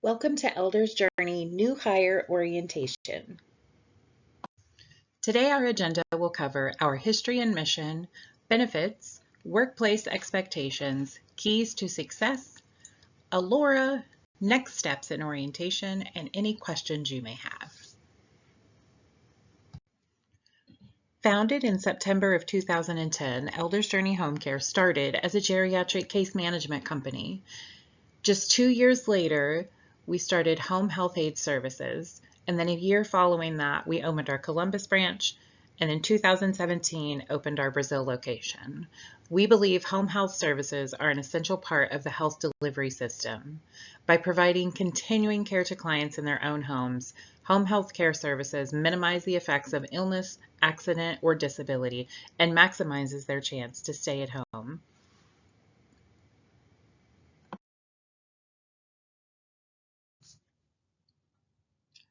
Welcome to Elders Journey New Hire Orientation. Today our agenda will cover our history and mission, benefits, workplace expectations, keys to success, Alora, next steps in orientation, and any questions you may have. Founded in September of 2010, Elders Journey Home Care started as a geriatric case management company. Just 2 years later, we started Home Health Aid Services, and then a year following that, we opened our Columbus branch, and in 2017, opened our Brazil location. We believe home health services are an essential part of the health delivery system. By providing continuing care to clients in their own homes, home health care services minimize the effects of illness, accident, or disability, and maximizes their chance to stay at home.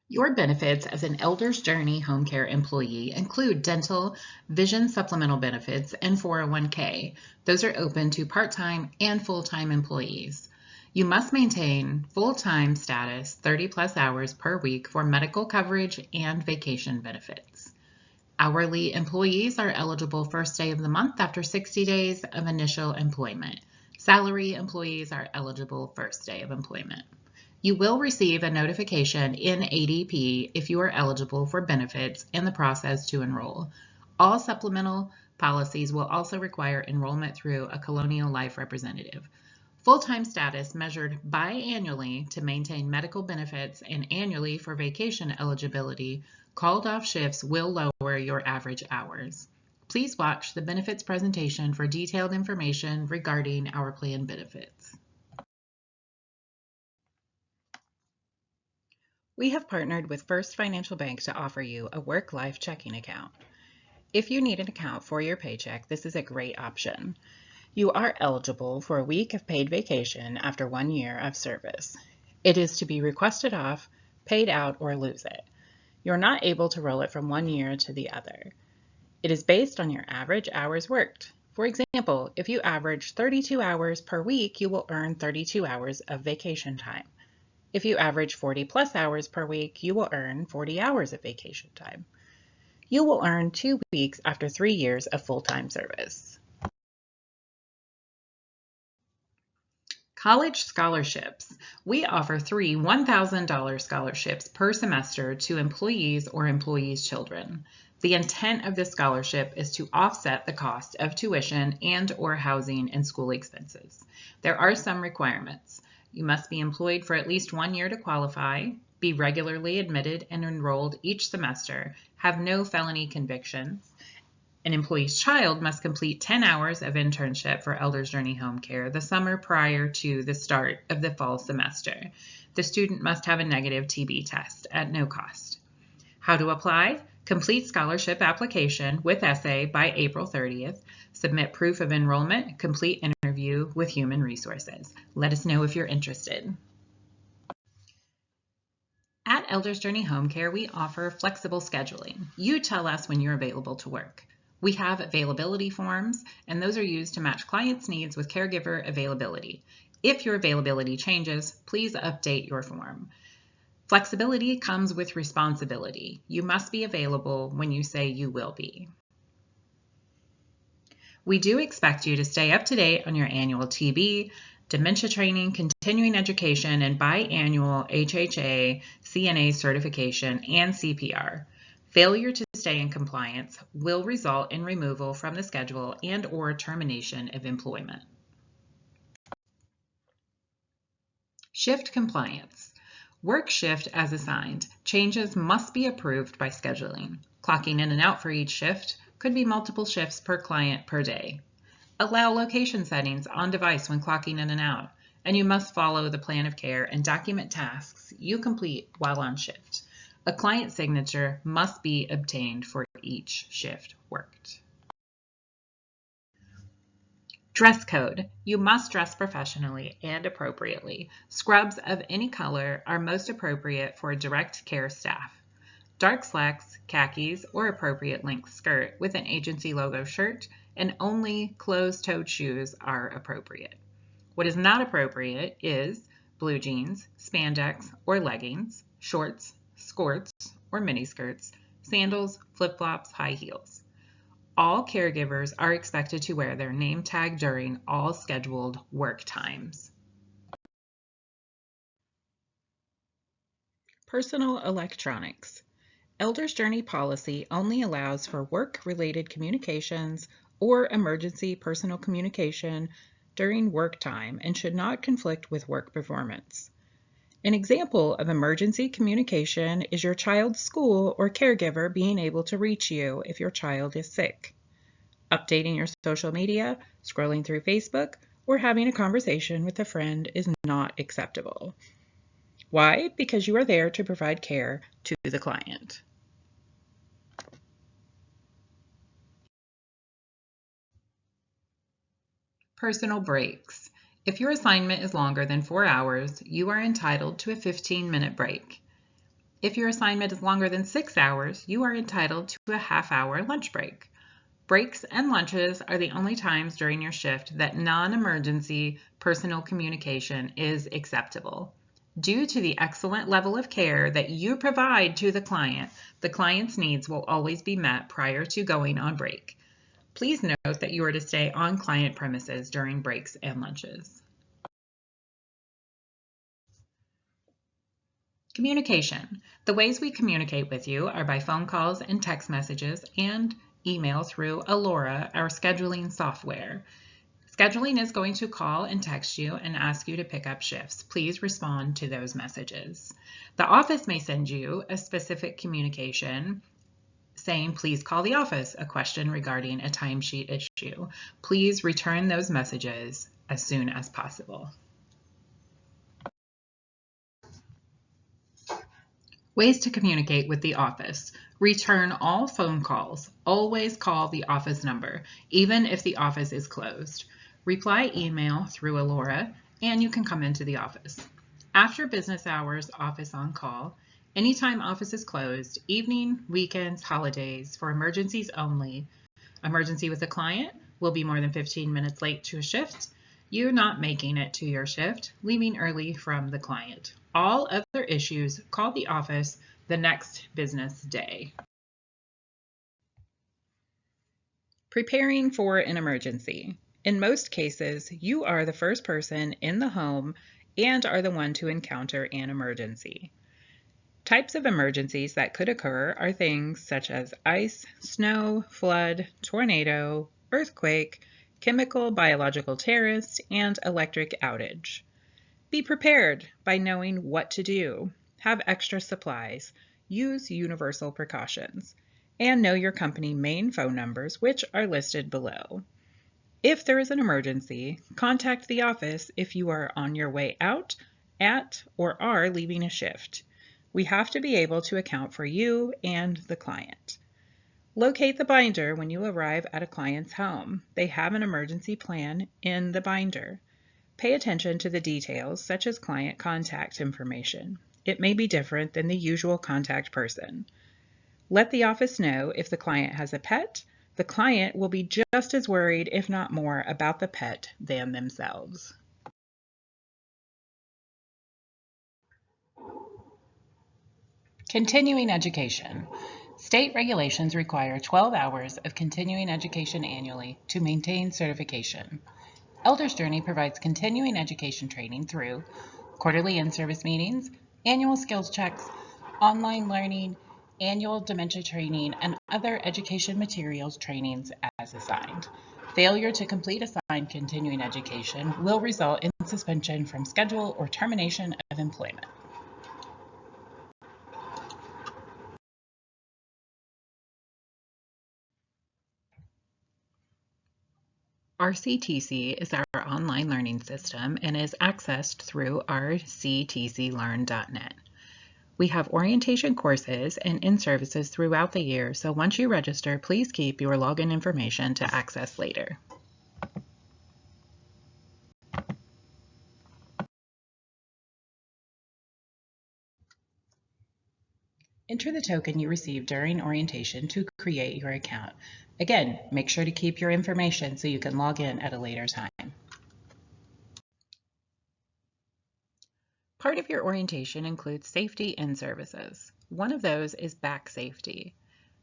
Your benefits as an Elders Journey Home Care employee include dental, vision supplemental benefits, and 401k. Those are open to part-time and full-time employees. You must maintain full-time status 30 plus hours per week for medical coverage and vacation benefits. Hourly employees are eligible first day of the month after 60 days of initial employment. Salary employees are eligible first day of employment. You will receive a notification in ADP if you are eligible for benefits and the process to enroll. All supplemental policies will also require enrollment through a Colonial Life representative. Full-time status measured biannually to maintain medical benefits and annually for vacation eligibility, called off shifts will lower your average hours. Please watch the benefits presentation for detailed information regarding our plan benefits. We have partnered with First Financial Bank to offer you a work-life checking account. If you need an account for your paycheck, this is a great option. You are eligible for a week of paid vacation after 1 year of service. It is to be requested off, paid out, or lose it. You're not able to roll it from 1 year to the other. It is based on your average hours worked. For example, if you average 32 hours per week, you will earn 32 hours of vacation time. If you average 40 plus hours per week, you will earn 40 hours of vacation time. You will earn 2 weeks after 3 years of full-time service. College scholarships. We offer 3 $1,000 scholarships per semester to employees or employees' children. The intent of this scholarship is to offset the cost of tuition and/or housing and school expenses. There are some requirements. You must be employed for at least 1 year to qualify, be regularly admitted and enrolled each semester, have no felony convictions. An employee's child must complete 10 hours of internship for Elders Journey Home Care the summer prior to the start of the fall semester. The student must have a negative TB test at no cost. How to apply? Complete scholarship application with essay by April 30th. Submit proof of enrollment, complete interview with Human Resources. Let us know if you're interested. At Elders Journey Home Care, we offer flexible scheduling. You tell us when you're available to work. We have availability forms, and those are used to match clients' needs with caregiver availability. If your availability changes, please update your form. Flexibility comes with responsibility. You must be available when you say you will be. We do expect you to stay up to date on your annual TB, dementia training, continuing education, and biannual HHA, CNA certification, and CPR. Failure to stay in compliance will result in removal from the schedule and/or termination of employment. Shift compliance. Work shift as assigned. Changes must be approved by scheduling. Clocking in and out for each shift could be multiple shifts per client per day. Allow location settings on device when clocking in and out, and you must follow the plan of care and document tasks you complete while on shift. A client signature must be obtained for each shift worked. Dress code. You must dress professionally and appropriately. Scrubs of any color are most appropriate for direct care staff. Dark slacks, khakis, or appropriate length skirt with an agency logo shirt, and only closed-toed shoes are appropriate. What is not appropriate is blue jeans, spandex or leggings, shorts, skirts or miniskirts, sandals, flip-flops, high heels. All caregivers are expected to wear their name tag during all scheduled work times. Personal electronics. Elders Journey policy only allows for work-related communications or emergency personal communication during work time and should not conflict with work performance. An example of emergency communication is your child's school or caregiver being able to reach you if your child is sick. Updating your social media, scrolling through Facebook, or having a conversation with a friend is not acceptable. Why? Because you are there to provide care to the client. Personal breaks. If your assignment is longer than 4 hours, you are entitled to a 15-minute break. If your assignment is longer than 6 hours, you are entitled to a half-hour lunch break. Breaks and lunches are the only times during your shift that non-emergency personal communication is acceptable. Due to the excellent level of care that you provide to the client's needs will always be met prior to going on break. Please note that you are to stay on client premises during breaks and lunches. Communication. The ways we communicate with you are by phone calls and text messages and email through Alora, our scheduling software. Scheduling is going to call and text you and ask you to pick up shifts. Please respond to those messages. The office may send you a specific communication saying, please call the office, a question regarding a timesheet issue. Please return those messages as soon as possible. Ways to communicate with the office. Return all phone calls. Always call the office number, even if the office is closed. Reply email through Alora, and you can come into the office. After business hours, office on call. Anytime office is closed, evening, weekends, holidays, for emergencies only. Emergency with a client will be more than 15 minutes late to a shift. You're not making it to your shift, leaving early from the client. All other issues, call the office the next business day. Preparing for an emergency. In most cases, you are the first person in the home and are the one to encounter an emergency. Types of emergencies that could occur are things such as ice, snow, flood, tornado, earthquake, chemical, biological terrorist, and electric outage. Be prepared by knowing what to do, have extra supplies, use universal precautions, and know your company main phone numbers, which are listed below. If there is an emergency, contact the office if you are on your way out, at, or are leaving a shift. We have to be able to account for you and the client. Locate the binder when you arrive at a client's home. They have an emergency plan in the binder. Pay attention to the details, such as client contact information. It may be different than the usual contact person. Let the office know if the client has a pet. The client will be just as worried, if not more, about the pet than themselves. Continuing education. State regulations require 12 hours of continuing education annually to maintain certification. Elders Journey provides continuing education training through quarterly in-service meetings, annual skills checks, online learning, annual dementia training, and other education materials trainings as assigned. Failure to complete assigned continuing education will result in suspension from schedule or termination of employment. RCTC is our online learning system and is accessed through rctclearn.net. We have orientation courses and in-services throughout the year, so once you register, please keep your login information to access later. Enter the token you received during orientation to create your account. Again, make sure to keep your information so you can log in at a later time. Part of your orientation includes safety and services. One of those is back safety.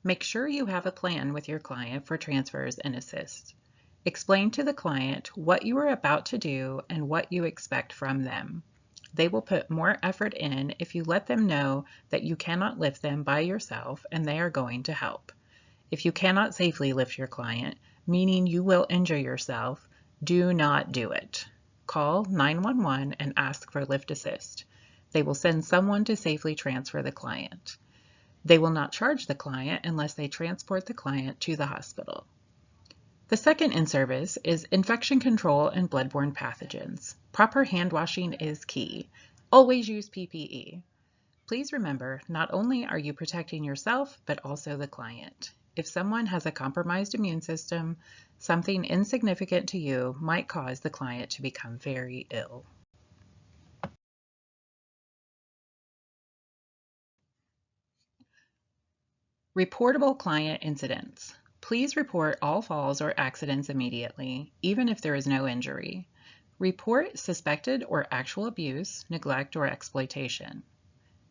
Make sure you have a plan with your client for transfers and assist. Explain to the client what you are about to do and what you expect from them. They will put more effort in if you let them know that you cannot lift them by yourself and they are going to help. If you cannot safely lift your client, meaning you will injure yourself, do not do it. Call 911 and ask for lift assist. They will send someone to safely transfer the client. They will not charge the client unless they transport the client to the hospital. The second in-service is infection control and bloodborne pathogens. Proper hand washing is key. Always use PPE. Please remember, not only are you protecting yourself, but also the client. If someone has a compromised immune system, something insignificant to you might cause the client to become very ill. Reportable client incidents. Please report all falls or accidents immediately, even if there is no injury. Report suspected or actual abuse, neglect, or exploitation.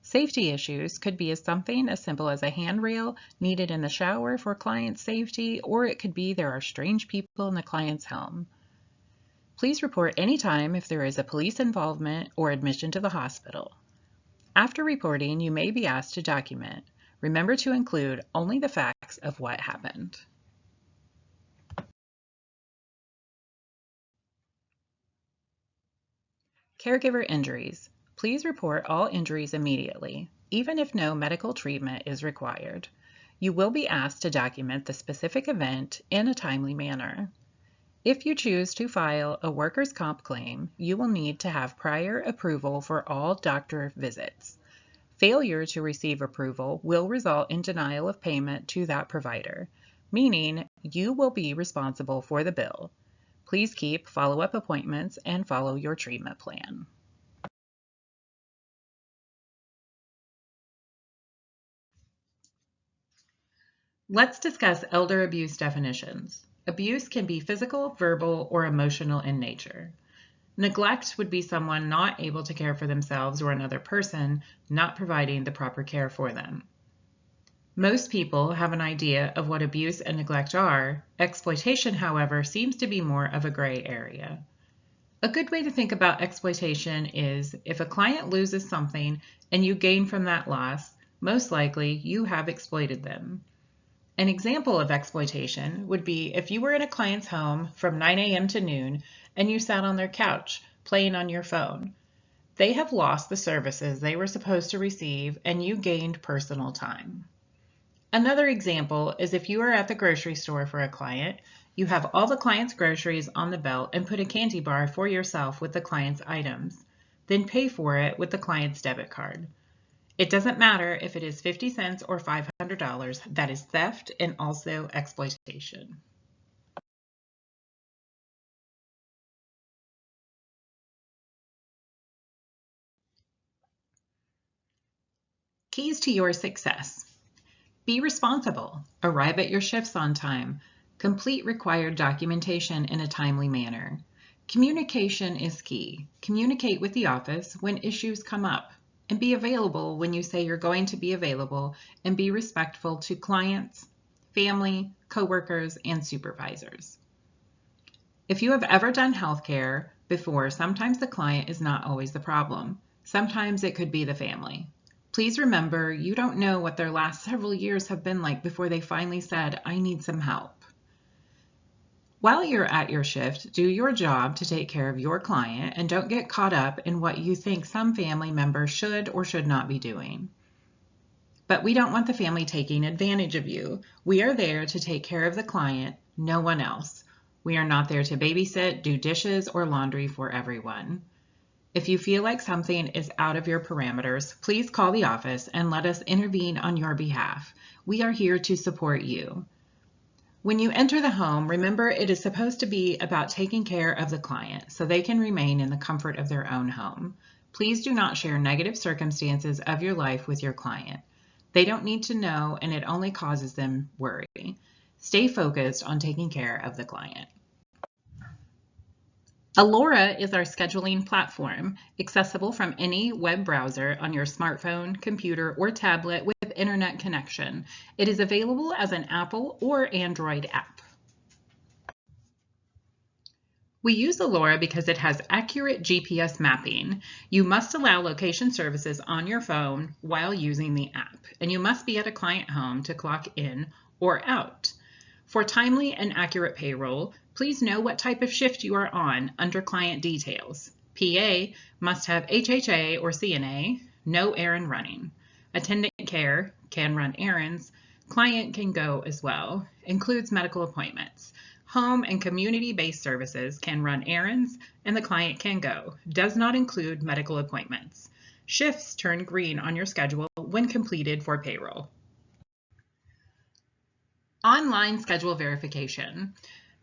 Safety issues could be something as simple as a handrail needed in the shower for client safety, or it could be there are strange people in the client's home. Please report anytime if there is a police involvement or admission to the hospital. After reporting, you may be asked to document. Remember to include only the facts of what happened. Caregiver injuries. Please report all injuries immediately, even if no medical treatment is required. You will be asked to document the specific event in a timely manner. If you choose to file a workers' comp claim, you will need to have prior approval for all doctor visits. Failure to receive approval will result in denial of payment to that provider, meaning you will be responsible for the bill. Please keep follow-up appointments and follow your treatment plan. Let's discuss elder abuse definitions. Abuse can be physical, verbal, or emotional in nature. Neglect would be someone not able to care for themselves or another person, not providing the proper care for them. Most people have an idea of what abuse and neglect are. Exploitation, however, seems to be more of a gray area. A good way to think about exploitation is if a client loses something and you gain from that loss, most likely you have exploited them. An example of exploitation would be if you were in a client's home from 9 a.m. to noon and you sat on their couch playing on your phone. They have lost the services they were supposed to receive and you gained personal time. Another example is if you are at the grocery store for a client, you have all the client's groceries on the belt and put a candy bar for yourself with the client's items, then pay for it with the client's debit card. It doesn't matter if it is 50 cents or $500, that is theft and also exploitation. Keys to your success. Be responsible. Arrive at your shifts on time. Complete required documentation in a timely manner. Communication is key. Communicate with the office when issues come up. And be available when you say you're going to be available, and be respectful to clients, family, coworkers, and supervisors. If you have ever done healthcare before, sometimes the client is not always the problem. Sometimes it could be the family. Please remember, you don't know what their last several years have been like before they finally said, I need some help. While you're at your shift, do your job to take care of your client and don't get caught up in what you think some family member should or should not be doing. But we don't want the family taking advantage of you. We are there to take care of the client, no one else. We are not there to babysit, do dishes, or laundry for everyone. If you feel like something is out of your parameters, please call the office and let us intervene on your behalf. We are here to support you. When you enter the home, remember it is supposed to be about taking care of the client so they can remain in the comfort of their own home. Please do not share negative circumstances of your life with your client. They don't need to know, and it only causes them worry. Stay focused on taking care of the client. Allura is our scheduling platform, accessible from any web browser on your smartphone, computer, or tablet with internet connection. It is available as an Apple or Android app. We use Allura because it has accurate GPS mapping. You must allow location services on your phone while using the app, and you must be at a client home to clock in or out. For timely and accurate payroll, please know what type of shift you are on under Client Details. PA must have HHA or CNA, no errand running. Attendant care can run errands. Client can go as well, includes medical appointments. Home and community-based services can run errands, and the client can go. Does not include medical appointments. Shifts turn green on your schedule when completed for payroll. Online schedule verification.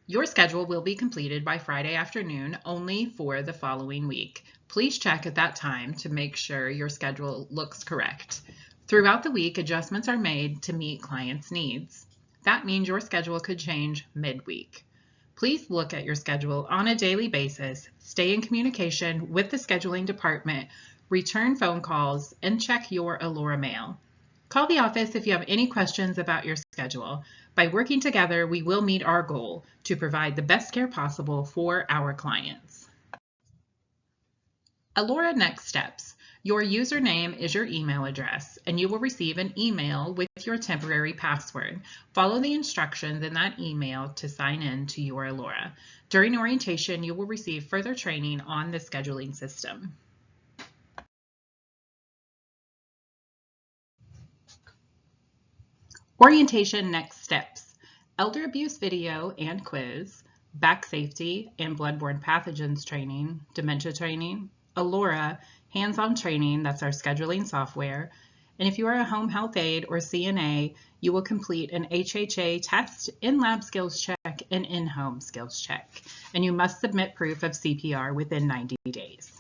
Your schedule will be completed by Friday afternoon only for the following week. Please check at that time to make sure your schedule looks correct. Throughout the week, adjustments are made to meet clients' needs. That means your schedule could change midweek. Please look at your schedule on a daily basis, stay in communication with the scheduling department, return phone calls, and check your Allura mail. Call the office if you have any questions about your schedule. By working together, we will meet our goal to provide the best care possible for our clients. Allura Next Steps. Your username is your email address, and you will receive an email with your temporary password. Follow the instructions in that email to sign in to your Allura. During orientation, you will receive further training on the scheduling system. Orientation Next Steps. Elder abuse video and quiz, back safety and bloodborne pathogens training, dementia training, Allura, hands-on training, that's our scheduling software, and if you are a home health aide or CNA, you will complete an HHA test, in-lab skills check, and in-home skills check, and you must submit proof of CPR within 90 days.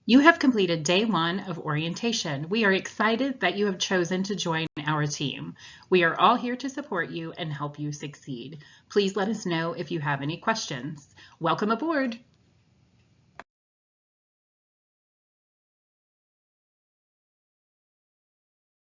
You have completed day 1 of orientation. We are excited that you have chosen to join our team. We are all here to support you and help you succeed. Please let us know if you have any questions. Welcome aboard.